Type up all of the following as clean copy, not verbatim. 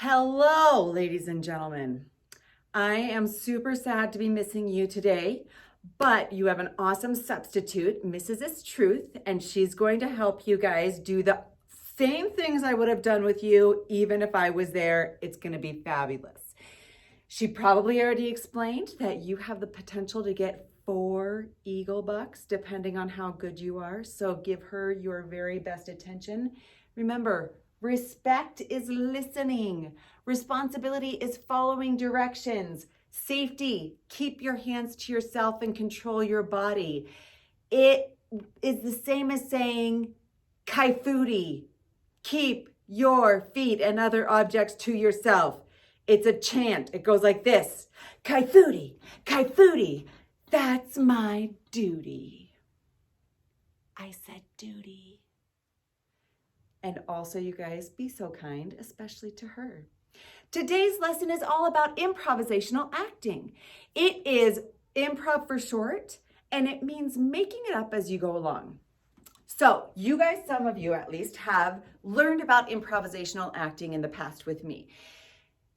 Hello, ladies and gentlemen. I am super sad to be missing you today, but you have an awesome substitute, Mrs. Is Truth, and she's going to help you guys do the same things I would have done with you even if I was there. It's going to be fabulous. She probably already explained that you have the potential to get 4 Eagle Bucks depending on how good you are, so give her your very best attention. Remember, respect is listening. Responsibility is following directions. Safety, keep your hands to yourself and control your body. It is the same as saying kaifuti. Keep your feet and other objects to yourself. It's a chant. It goes like this. Kaifuti, kaifuti, that's my duty. I said duty. And also, you guys, be so kind, especially to her. Today's lesson is all about improvisational acting. It is improv for short, and it means making it up as you go along. So you guys, some of you at least, have learned about improvisational acting in the past with me.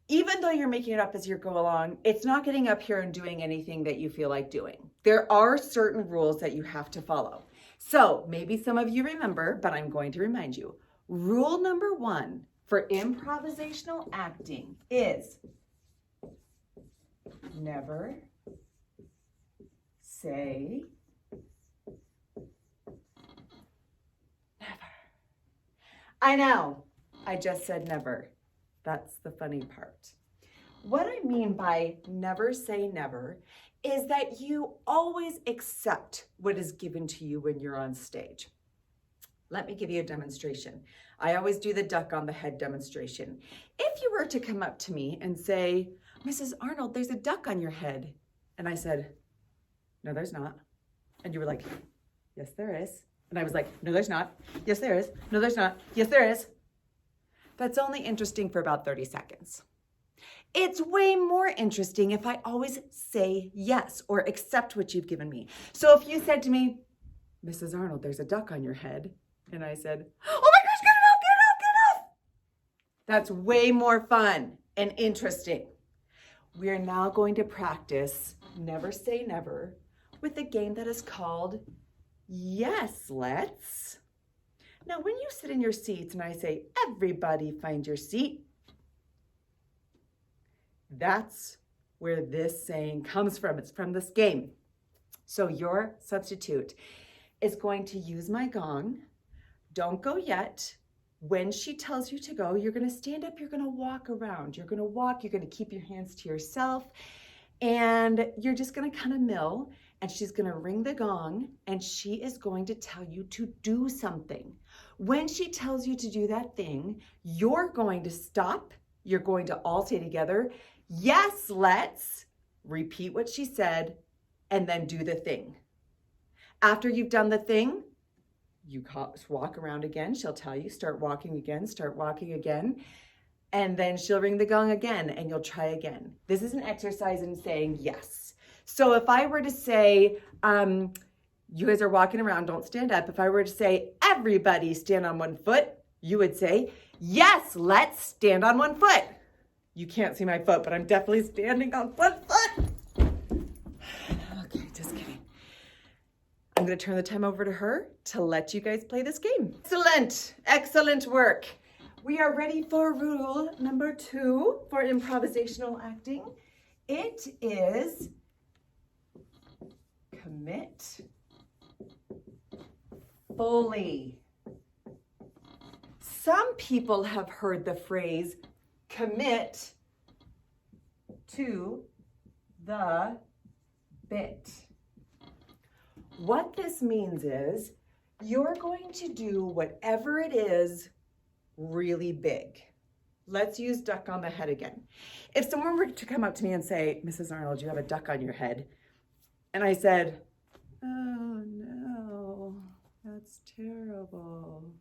Even though you're making it up as you go along, it's not getting up here and doing anything that you feel like doing. There are certain rules that you have to follow. So maybe some of you remember, but I'm going to remind you. Rule number 1 for improvisational acting is never say never. I know, I just said never. That's the funny part. What I mean by never say never is that you always accept what is given to you when you're on stage. Let me give you a demonstration. I always do the duck on the head demonstration. If you were to come up to me and say, Mrs. Arnold, there's a duck on your head. And I said, no, there's not. And you were like, yes, there is. And I was like, no, there's not. Yes, there is. No, there's not. Yes, there is. That's only interesting for about 30 seconds. It's way more interesting if I always say yes or accept what you've given me. So if you said to me, Mrs. Arnold, there's a duck on your head. And I said, oh my gosh, get it off, get it off, get it off. That's way more fun and interesting. We are now going to practice never say never with a game that is called Yes, Let's. Now, when you sit in your seats and I say, everybody find your seat, that's where this saying comes from. It's from this game. So your substitute is going to use my gong. Don't go yet. When she tells you to go, you're going to stand up, you're going to walk around. You're going to walk, you're going to keep your hands to yourself, and you're just going to kind of mill, and she's going to ring the gong, and she is going to tell you to do something. When she tells you to do that thing, you're going to stop. You're going to all say together, yes, let's repeat what she said, and then do the thing. After you've done the thing, you walk around again. She'll tell you, start walking again. And then she'll ring the gong again and you'll try again. This is an exercise in saying yes. So if I were to say, you guys are walking around, don't stand up. If I were to say, everybody stand on one foot, you would say, yes, let's stand on one foot. You can't see my foot, but I'm definitely standing on one foot. Okay, just kidding. I'm going to turn the time over to her to let you guys play this game. Excellent, excellent work. We are ready for rule number 2 for improvisational acting. It is commit fully. Some people have heard the phrase commit to the bit. What this means is you're going to do whatever it is really big. Let's use duck on the head again. If someone were to come up to me and say, Mrs. Arnold, you have a duck on your head. And I said, oh no, that's terrible.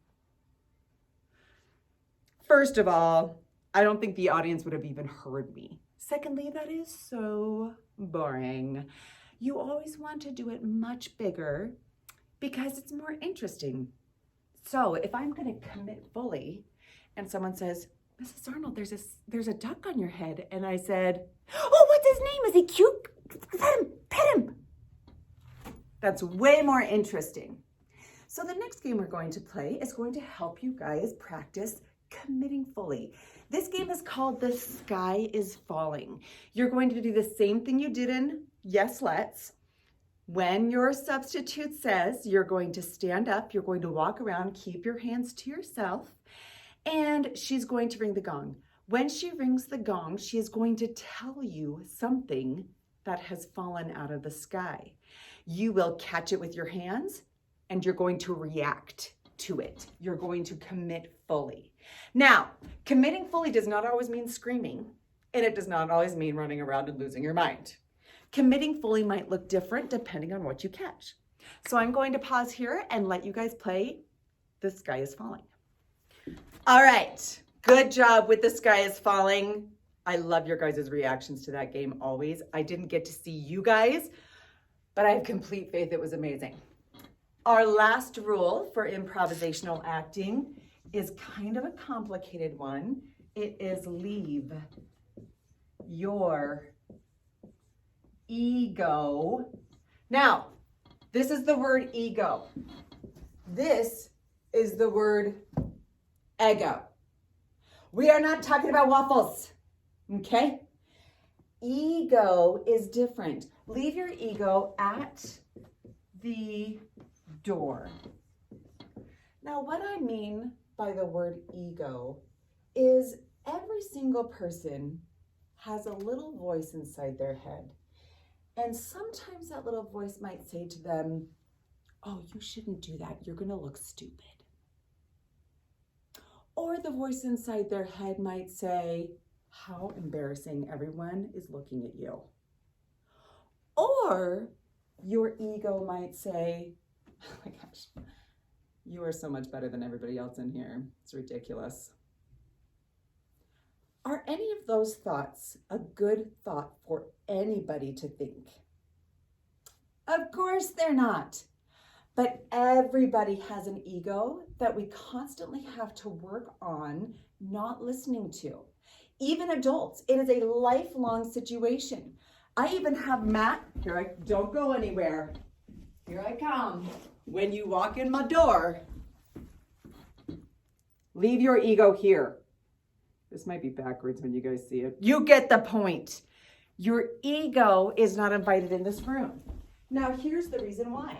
First of all, I don't think the audience would have even heard me. Secondly, that is so boring. You always want to do it much bigger because it's more interesting. So if I'm going to commit fully and someone says, Mrs. Arnold, there's a duck on your head. And I said, oh, what's his name? Is he cute? Pet him. That's way more interesting. So the next game we're going to play is going to help you guys practice committing fully. This game is called The Sky is Falling. You're going to do the same thing you did in Yes, Let's. When your substitute says, you're going to stand up, you're going to walk around, keep your hands to yourself, and she's going to ring the gong. When she rings the gong, she is going to tell you something that has fallen out of the sky. You will catch it with your hands, and you're going to react to it. You're going to commit fully. Now, committing fully does not always mean screaming, and it does not always mean running around and losing your mind. Committing fully might look different depending on what you catch. So I'm going to pause here and let you guys play The Sky is Falling. All right, good job with The Sky is Falling. I love your guys' reactions to that game always. I didn't get to see you guys, but I have complete faith it was amazing. Our last rule for improvisational acting is kind of a complicated one. It is leave your ego. Now, this is the word ego. This is the word ego. We are not talking about waffles, okay? Ego is different. Leave your ego at the door. Now, what I mean by the word ego is every single person has a little voice inside their head. And sometimes that little voice might say to them, oh, you shouldn't do that. You're going to look stupid. Or the voice inside their head might say, how embarrassing, everyone is looking at you. Or your ego might say, oh my gosh, you are so much better than everybody else in here. It's ridiculous. Are any of those thoughts a good thought for anybody to think? Of course they're not. But everybody has an ego that we constantly have to work on not listening to. Even adults, it is a lifelong situation. I even have Matt, don't go anywhere. Here I come. When you walk in my door, leave your ego here. This might be backwards when you guys see it. You get the point. Your ego is not invited in this room. Now, here's the reason why.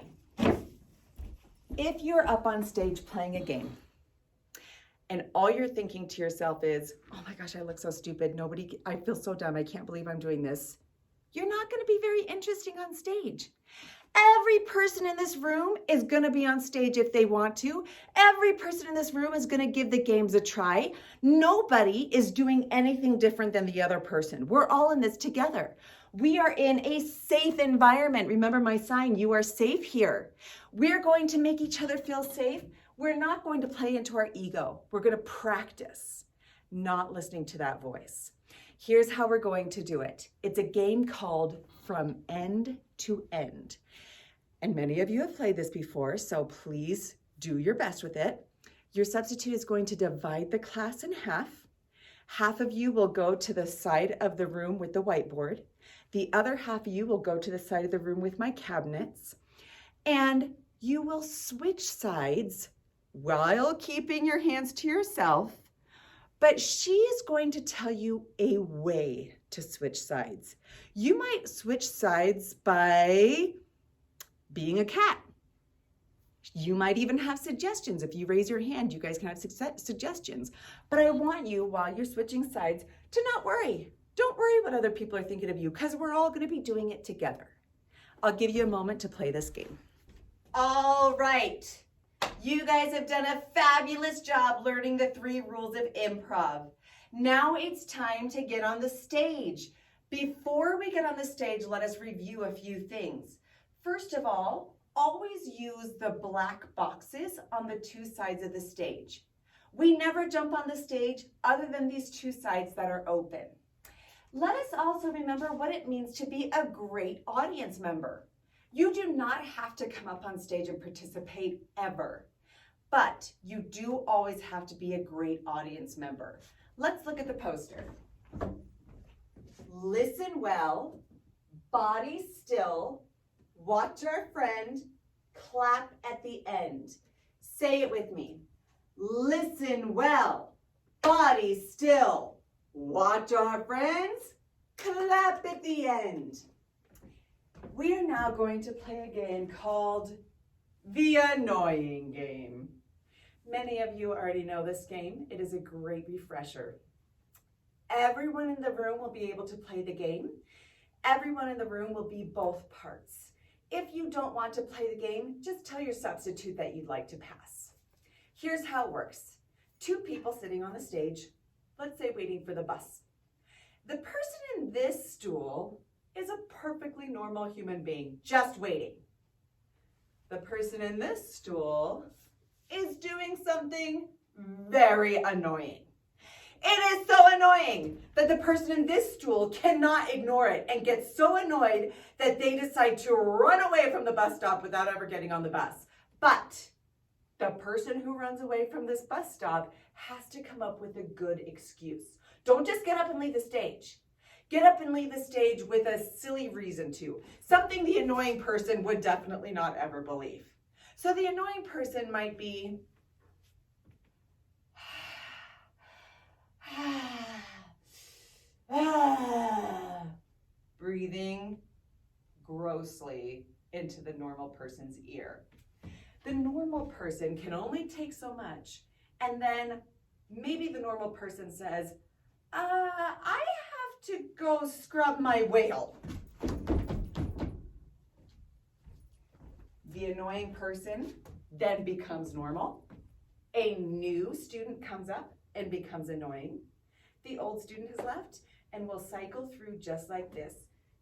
If you're up on stage playing a game and all you're thinking to yourself is, oh my gosh, I look so stupid. I feel so dumb. I can't believe I'm doing this. You're not going to be very interesting on stage. Every person in this room is going to be on stage if they want to. Every person in this room is going to give the games a try. Nobody is doing anything different than the other person. We're all in this together. We are in a safe environment. Remember my sign, you are safe here. We're going to make each other feel safe. We're not going to play into our ego. We're going to practice not listening to that voice. Here's how we're going to do it. It's a game called From End to End. And many of you have played this before, so please do your best with it. Your substitute is going to divide the class in half. Half of you will go to the side of the room with the whiteboard. The other half of you will go to the side of the room with my cabinets. And you will switch sides while keeping your hands to yourself. But she is going to tell you a way to switch sides. You might switch sides by being a cat. You might even have suggestions. If you raise your hand, you guys can have suggestions. But I want you, while you're switching sides, to not worry. Don't worry what other people are thinking of you, because we're all going to be doing it together. I'll give you a moment to play this game. All right. You guys have done a fabulous job learning the 3 rules of improv. Now it's time to get on the stage. Before we get on the stage, let us review a few things. First of all, always use the black boxes on the 2 sides of the stage. We never jump on the stage other than these 2 sides that are open. Let us also remember what it means to be a great audience member. You do not have to come up on stage and participate ever, but you do always have to be a great audience member. Let's look at the poster. Listen well, body still, watch our friend, clap at the end. Say it with me. Listen well, body still, watch our friends, clap at the end. We are now going to play a game called The Annoying Game. Many of you already know this game. It is a great refresher. Everyone in the room will be able to play the game. Everyone in the room will be both parts. If you don't want to play the game, just tell your substitute that you'd like to pass. Here's how it works. 2 people sitting on the stage, let's say waiting for the bus. The person in this stool is a perfectly normal human being, just waiting. The person in this stool is doing something very annoying. It is so annoying that the person in this stool cannot ignore it and gets so annoyed that they decide to run away from the bus stop without ever getting on the bus. But the person who runs away from this bus stop has to come up with a good excuse. Don't just get up and leave the stage. Get up and leave the stage with a silly reason to. Something the annoying person would definitely not ever believe. So the annoying person might be, breathing grossly into the normal person's ear. The normal person can only take so much, and then maybe the normal person says, I have to go scrub my whale. The annoying person then becomes normal. A new student comes up and becomes annoying. The old student has left, and we'll cycle through just like this.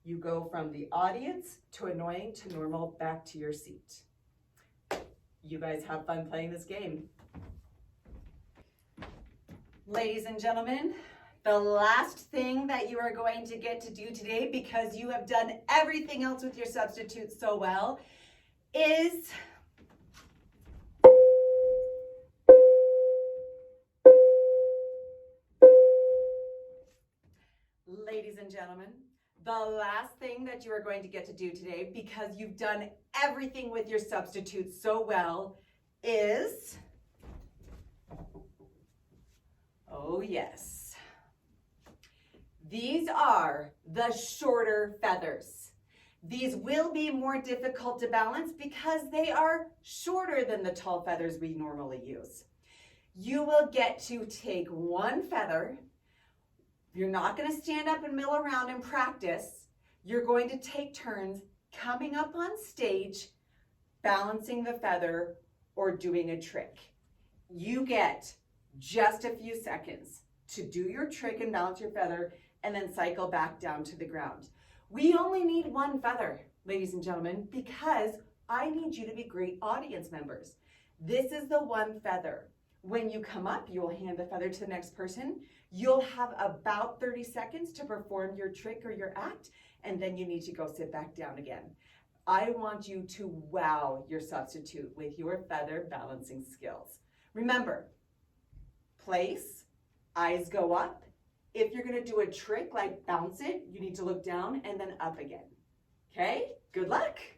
You go from the audience to annoying to normal, back to your seat. You guys have fun playing this game. Ladies and gentlemen, the last thing that you are going to get to do today, because you have done everything else with your substitutes so well, is ladies and gentlemen, the last thing that you are going to get to do today, because you've done everything with your substitutes so well, is, oh yes, these are the shorter feathers. These will be more difficult to balance because they are shorter than the tall feathers we normally use. You will get to take one feather. You're not going to stand up and mill around and practice. You're going to take turns coming up on stage, balancing the feather, or doing a trick. You get just a few seconds to do your trick and balance your feather, and then cycle back down to the ground. We only need one feather, ladies and gentlemen, because I need you to be great audience members. This is the one feather. When you come up, you will hand the feather to the next person. You'll have about 30 seconds to perform your trick or your act, and then you need to go sit back down again. I want you to wow your substitute with your feather balancing skills. Remember, place, eyes go up. If you're going to do a trick like bounce it, you need to look down and then up again. Okay? Good luck.